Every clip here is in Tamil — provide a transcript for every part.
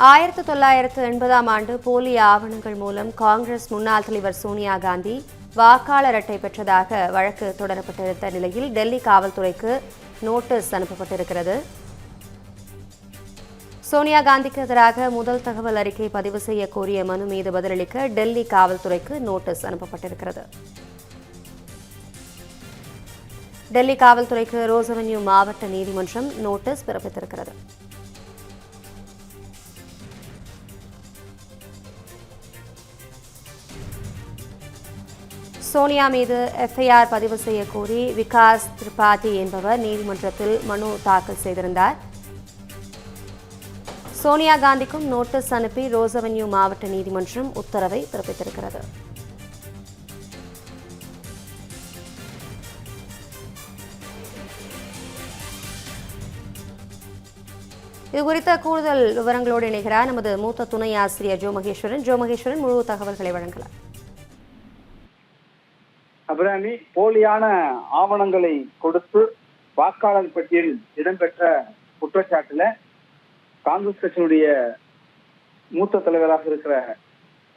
1980ஆம் ஆண்டு போலி ஆவணங்கள் மூலம் காங்கிரஸ் முன்னாள் தலைவர் சோனியா காந்தி வாக்காளர் அட்டை பெற்றதாக வழக்கு தொடரப்பட்டிருந்த நிலையில் டெல்லி காவல்துறைக்கு நோட்டீஸ் அனுப்பப்பட்டிருக்கிறது. சோனியா காந்திக்கு எதிராக முதல் தகவல் அறிக்கை பதிவு செய்ய கோரிய மனு மீது பதிலளிக்க டெல்லி காவல்துறைக்கு நோட்டீஸ் அனுப்பப்பட்டிருக்கிறது. டெல்லி காவல்துறைக்கு ரோஸ் அவென்யூ மாவட்ட நீதிமன்றம் நோட்டீஸ் பிறப்பித்திருக்கிறது. சோனியா மீது எஃப்ஐஆர் பதிவு செய்ய கோரி விகாஸ் திரிபாதி என்பவர் நீதிமன்றத்தில் மனு தாக்கல் செய்திருந்தார். சோனியா காந்திக்கும் நோட்டீஸ் அனுப்பி ரோஸ் அவென்யூ மாவட்ட நீதிமன்றம் உத்தரவை பிறப்பித்திருக்கிறது. இதுகுறித்த கூடுதல் விவரங்களோடு இணைகிறார் நமது மூத்த துணை ஆசிரியர் ஜோ மகேஸ்வரன். முழு தகவல்களை வழங்கலாம். அபிராமி, போலியான ஆவணங்களை கொடுத்து வாக்காளர் பட்டியலில் இடம்பெற்ற குற்றச்சாட்டுல காங்கிரஸ் கட்சியினுடைய மூத்த தலைவராக இருக்கிற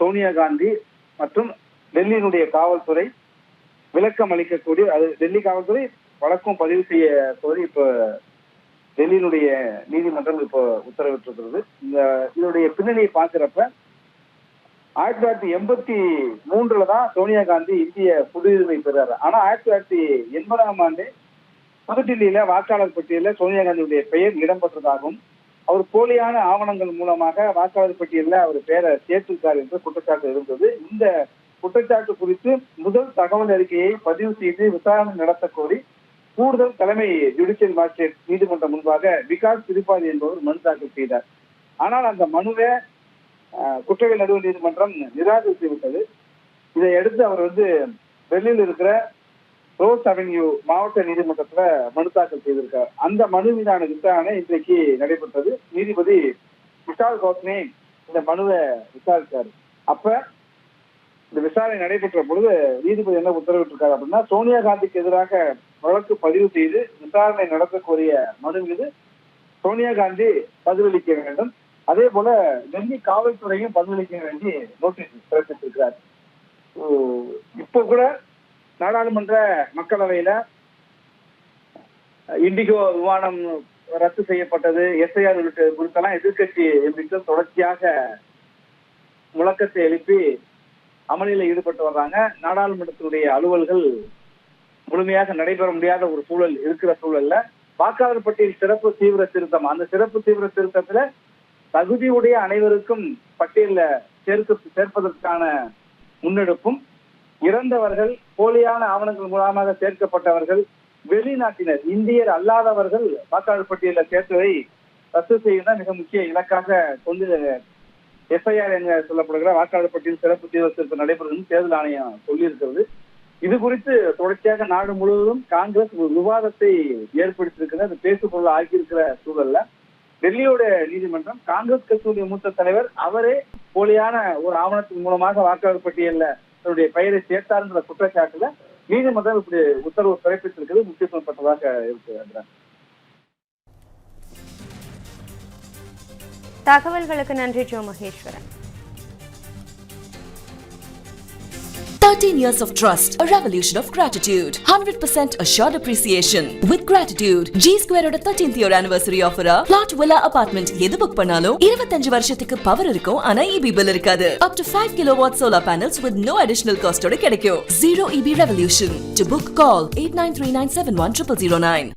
சோனியா காந்தி மற்றும் டெல்லியினுடைய காவல்துறை விளக்கம் அளிக்கக்கூடிய, அது டெல்லி காவல்துறை வழக்கம் பதிவு செய்ய கோரி இப்ப டெல்லியினுடைய நீதிமன்றம் இப்போ உத்தரவிட்டிருக்கிறது. இதனுடைய பின்னணியை பார்க்கிறப்ப 1983 தான் சோனியா காந்தி இந்திய குடியுரிமை பெறாரு. ஆனா 1980ஆம் ஆண்டு புதுடில்லியில வாக்காளர் பட்டியலில் சோனியா காந்தியுடைய பெயர் இடம்பெற்றதாகவும் அவர் போலியான ஆவணங்கள் மூலமாக வாக்காளர் பட்டியலில் அவர் பெயரை சேர்த்திருக்கார் என்று குற்றச்சாட்டு இருந்தது. இந்த குற்றச்சாட்டு குறித்து முதல் தகவல் அறிக்கையை பதிவு செய்து விசாரணை நடத்த கோரி கூடுதல் தலைமை ஜுடிஷியல் மாஜிஸ்ட்ரேட் நீதிமன்றம் முன்பாக விகாஸ் திரிபாதி என்பவர் மனு தாக்கல் செய்தார். ஆனால் அந்த மனுவை குற்றவியல் நடுவர் நீதிமன்றம் நிராகரித்து விட்டது. இதையடுத்து அவர் டெல்லியில் இருக்கிற ரோஸ் அவென்யூ மாவட்ட நீதிமன்றத்துல மனு தாக்கல் செய்திருக்கார். அந்த மனு மீதான விசாரணை இன்றைக்கு நடைபெற்றது. நீதிபதி விஷால் கௌத்னே இந்த மனுவை விசாரித்தார். அப்ப இந்த விசாரணை நடைபெற்ற பொழுது நீதிபதி என்ன உத்தரவிட்டிருக்காரு அப்படின்னா, சோனியா காந்திக்கு எதிராக வழக்கு பதிவு செய்து விசாரணை நடத்த கோரிய மனு மீது சோனியா காந்தி பதிலளிக்க வேண்டும், அதே போல டெல்லி காவல்துறையும் பதிலளிக்க வேண்டி நோட்டீஸ் பிறப்பித்திருக்கிறார். இப்போ கூட நாடாளுமன்ற மக்களவையில இண்டிகோ விமானம் ரத்து செய்யப்பட்டது, எஸ்ஐஆர் உள்ளிட்ட குறித்தெல்லாம் எதிர்கட்சி எம்பிக்கள் தொடர்ச்சியாக முழக்கத்தை எழுப்பி அமளியில் ஈடுபட்டு வர்றாங்க. நாடாளுமன்றத்தினுடைய அலுவல்கள் முழுமையாக நடைபெற முடியாத ஒரு சூழல் இருக்கிற சூழல்ல வாக்காளர் பட்டியல் சிறப்பு தீவிர திருத்தம், அந்த சிறப்பு தீவிர திருத்தத்துல தகுதியுடைய அனைவருக்கும் பட்டியல சேர்ப்பதற்கான முன்னெடுப்பும், இறந்தவர்கள், போலியான ஆவணங்கள் மூலமாக சேர்க்கப்பட்டவர்கள், வெளிநாட்டினர், இந்தியர் அல்லாதவர்கள் வாக்காளர் பட்டியலில் சேர்த்ததை ரத்து செய்யும் மிக முக்கிய இலக்காக கொண்டு எஃப்ஐஆர் என சொல்லப்படுகிற வாக்காளர் பட்டியல் சிறப்பு தீவிர திருத்தம் நடைபெறும் தேர்தல் ஆணையம் சொல்லியிருக்கிறது. இது குறித்து தொடர்ச்சியாக நாடு முழுவதும் காங்கிரஸ் ஒரு விவாதத்தை ஏற்படுத்தியிருக்கிறது. அது பேசுபொருள் ஆகியிருக்கிற சூழல்ல டெல்லியோட நீதிமன்றம் காங்கிரஸ் கட்சியுடைய மூத்த தலைவர் அவரே போலியான ஒரு ஆவணத்தின் மூலமாக வாக்காளர் பட்டியல்ல தன்னுடைய பெயரை சேர்த்தார்ன்ற குற்றச்சாட்டுல நீதிமன்றம் இப்படி உத்தரவு பிறப்பித்திருக்கிறது முக்கியத்துவம் பெற்றதாக இருக்கு. தகவல்களுக்கு நன்றி Joe Maheswaran. 13 years of trust, a revolution of gratitude, 100% assured appreciation. With gratitude, G Square oda 13th year anniversary offer plot villa apartment எது புக் பண்ணாலும் 25 வருஷத்துக்கு பவர் இருக்கும், ஆனா EB bill இருக்காது. Up to 5 kilowatt solar panels with no additional cost ஓட கிடைக்கும். Zero EB revolution. To book, call 8939710009.